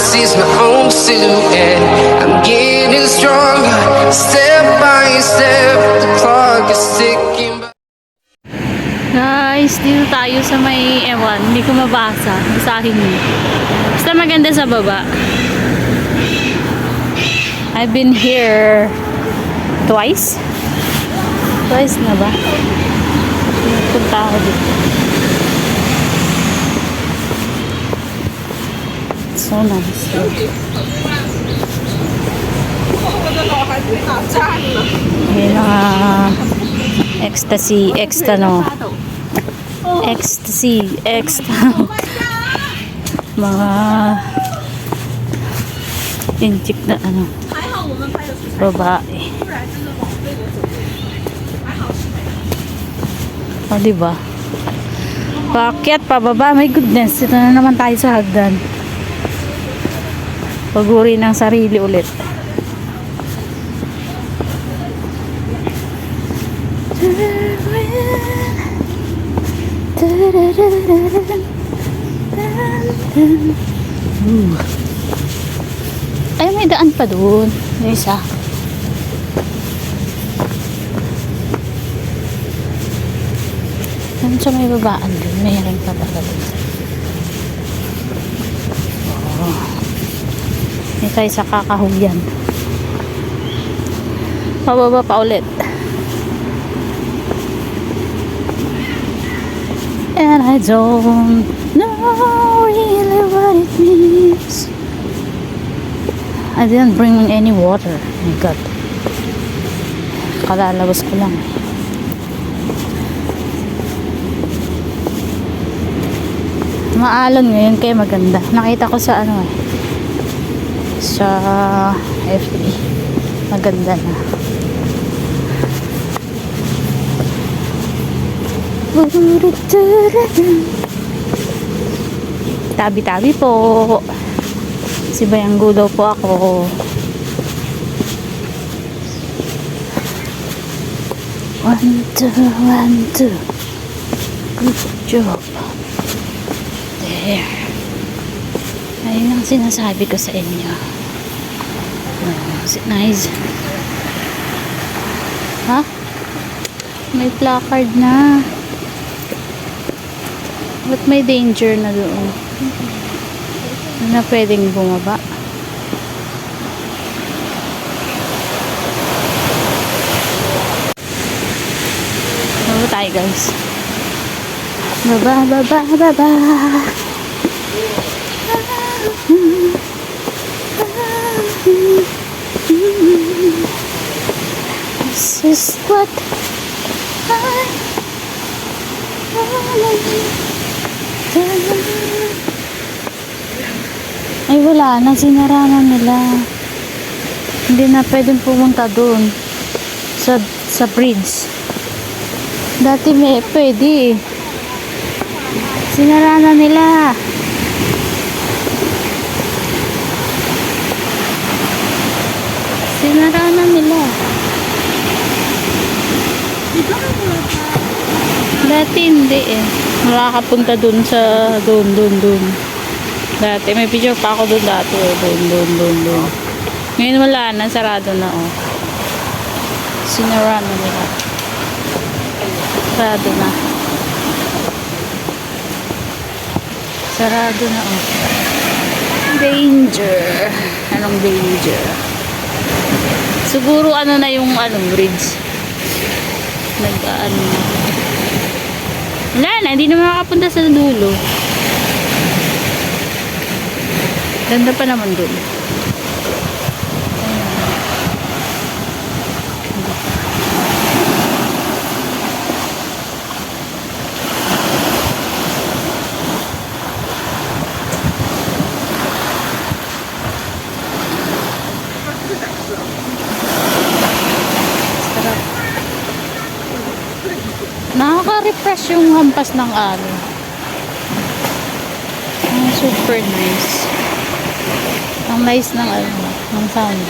sees my own silhouette. I'm getting stronger, step by step. The clock is ticking. Guys, dito tayo sa may ewan. Hindi ko mabasa. Basahin niyo. Basta maganda sa baba. I've been here twice. Twice na ba? Punta ako dito. So nice. May mga ecstasy, mga inchik na babae. O, diba? Paakyat, pababa. My goodness, ito na naman tayo sa hagdan. Paguri ng sarili ulit. Ay, may daan pa doon. May isa. Ano sa may babaan doon? Mayroon pa talaga doon. Oh. May tayo sa kakahuyan. Pababa pa ulit. And I don't know really what it means. I didn't bring any water. Oh my God. Kalalabas ko lang. Maalon ngayon kaya maganda. Nakita ko sa sa FB. Maganda na. Tabi-tabi po. Si Bayang Gulo po ako. One, two. Good job. There. Ayun ang sinasabi ko sa inyo. Nice. Ha? May placard na. Ba't may danger na doon? Na pwedeng bumaba. Baba tayo, guys. Baba. This is what I ay wala na, sinara na nila. Hindi na pwedeng pumunta doon sa bridge. Dati may pwede. Sinara na nila. Dati hindi makakapunta dun sa dun. Dati may picture pa ako dun dati dun. Ngayon wala na, sarado na sinara na nila. Sarado na Danger. Anong danger? Siguro na yung bridge. Wala na, hindi na makakapunta sa dulo. Ganda pa naman dun. Nakaka-refresh yung hampas ng alon. Super nice. Ang nice ng sound.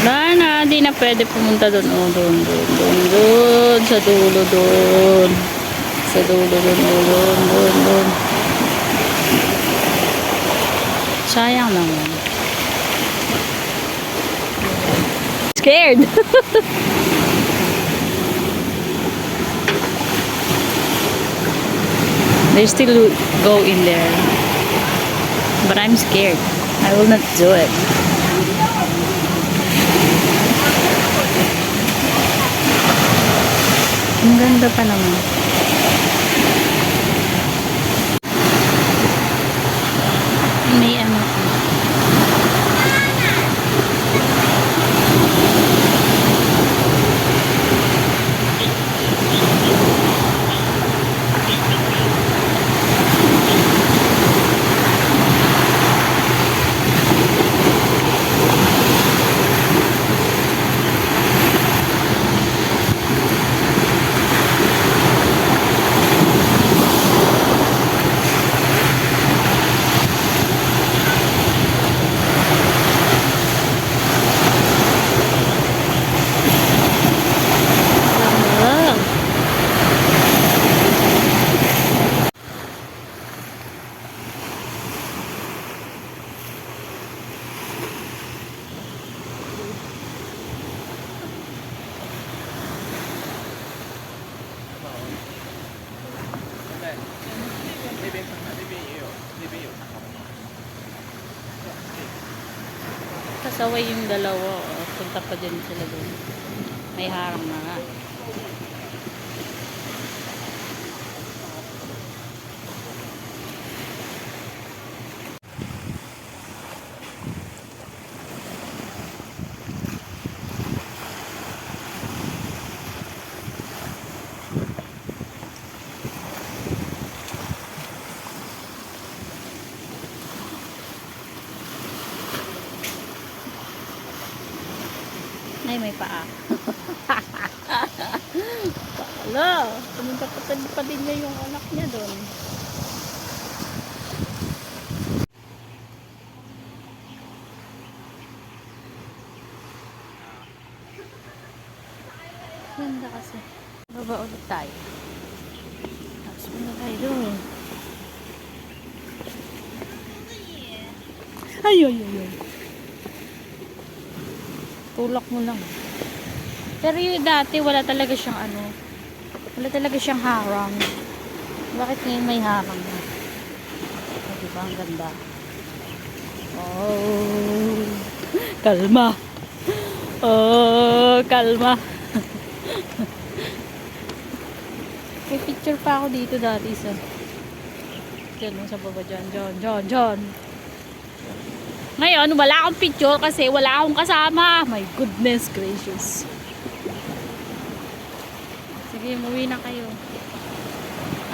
Wala na, di na pwede pumunta doon. Doon sa dulo doon. Sa dulo, dun. Sayang naman. Scared. They still go in there. But I'm scared. I will not do it. Ang ganda pa naman. May ano pa. Kasaway yung dalawa. Oh. Punta pa dyan sila doon. May harang na nga. Ay, may paa. Paala. Pumunta pa din niya yung anak niya doon. Ganda kasi. Baba ulit tayo. Tapos muna tayo doon. Ay. Tulak mo lang. Pero yung dati wala talaga siyang ano. Wala talaga siyang harang. Bakit ngayon may harang na? O, diba? Ang ganda. Oh. Kalma. Oh, kalma. May picture pa ako dito dati sa dyan sa baba dyan. Ngayon, wala akong picture kasi wala akong kasama. My goodness gracious. Sige, umuwi na kayo.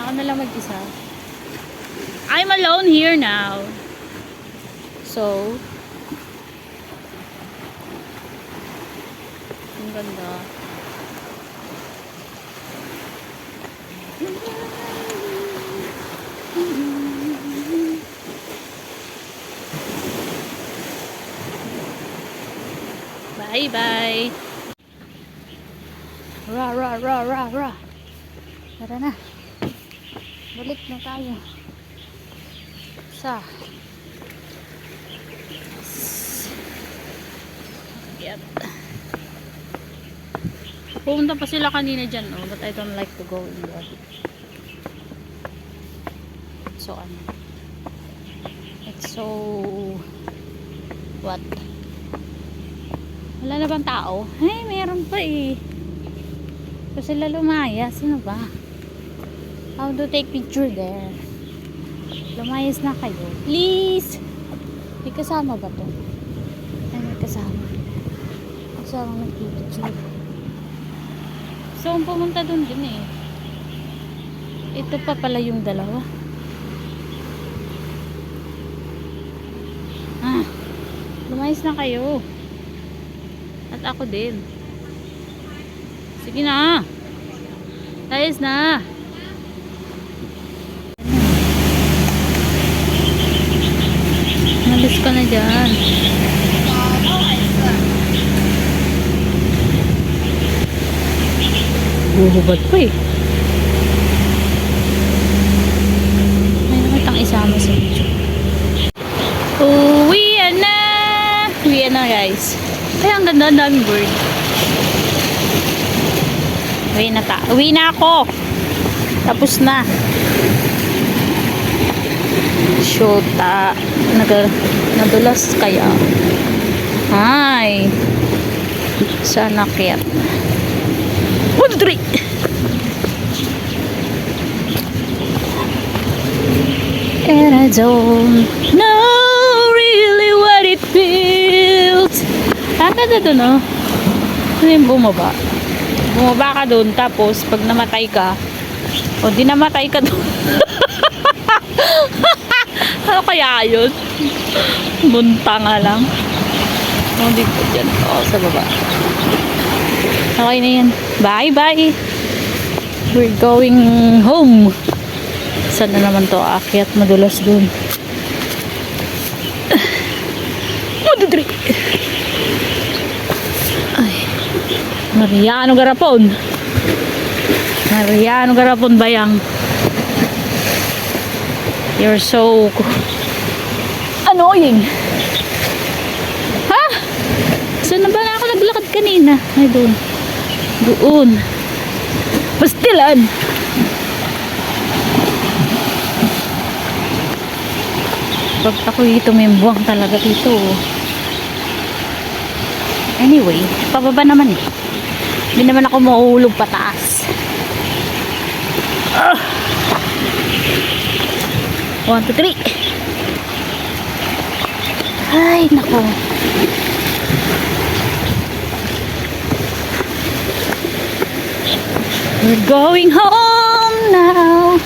Ako na lang mag-isa. I'm alone here now. So, ang ganda. Bye-bye. Ra. Tara na. Balik na tayo. Yep. Pumunta pa sila kanina dyan, oh, but I don't like to go in there. So, ano? It's so... What? Wala na bang tao? Ay, meron pa eh. So sila lumayas. Sino ba? How to take picture there? Lumayas na kayo. Please! May kasama ba to? Ay, may kasama. Kasama nagpipicture. So, pumunta dun din eh. Ito pa pala yung dalawa. Lumayas na kayo. At ako din. Sige na. Layas na. Malis ka na dyan. Buhubad pa eh. daming bird. Uwi na ako. Tapos na. Shota. Nadulas kaya. Hi. Saan akyat? 1, 2, 3. And I don't know really what it feels. Ang ganda dun, oh. Ano yung bumaba? Bumaba ka dun, tapos pag namatay ka, o di namatay ka dun. Ano kaya yun? Bunta nga lang. O, dito dyan. O, sa baba. Okay na yan. Bye, bye. We're going home. Saan na naman to? Akyat, madulas dun. 1, 2, 3. Ay. Mariano Garapon. Mariano Garapon bayang. You're so annoying. Ha? Saan na ba na ako naglakad kanina? Ay, doon. Doon. Pastilan. Pag ako dito, may buwang talaga dito. Anyway, pababa naman eh. Hindi naman ako mauulog pataas. 1, 2, 3. Ay, nako. We're going home now.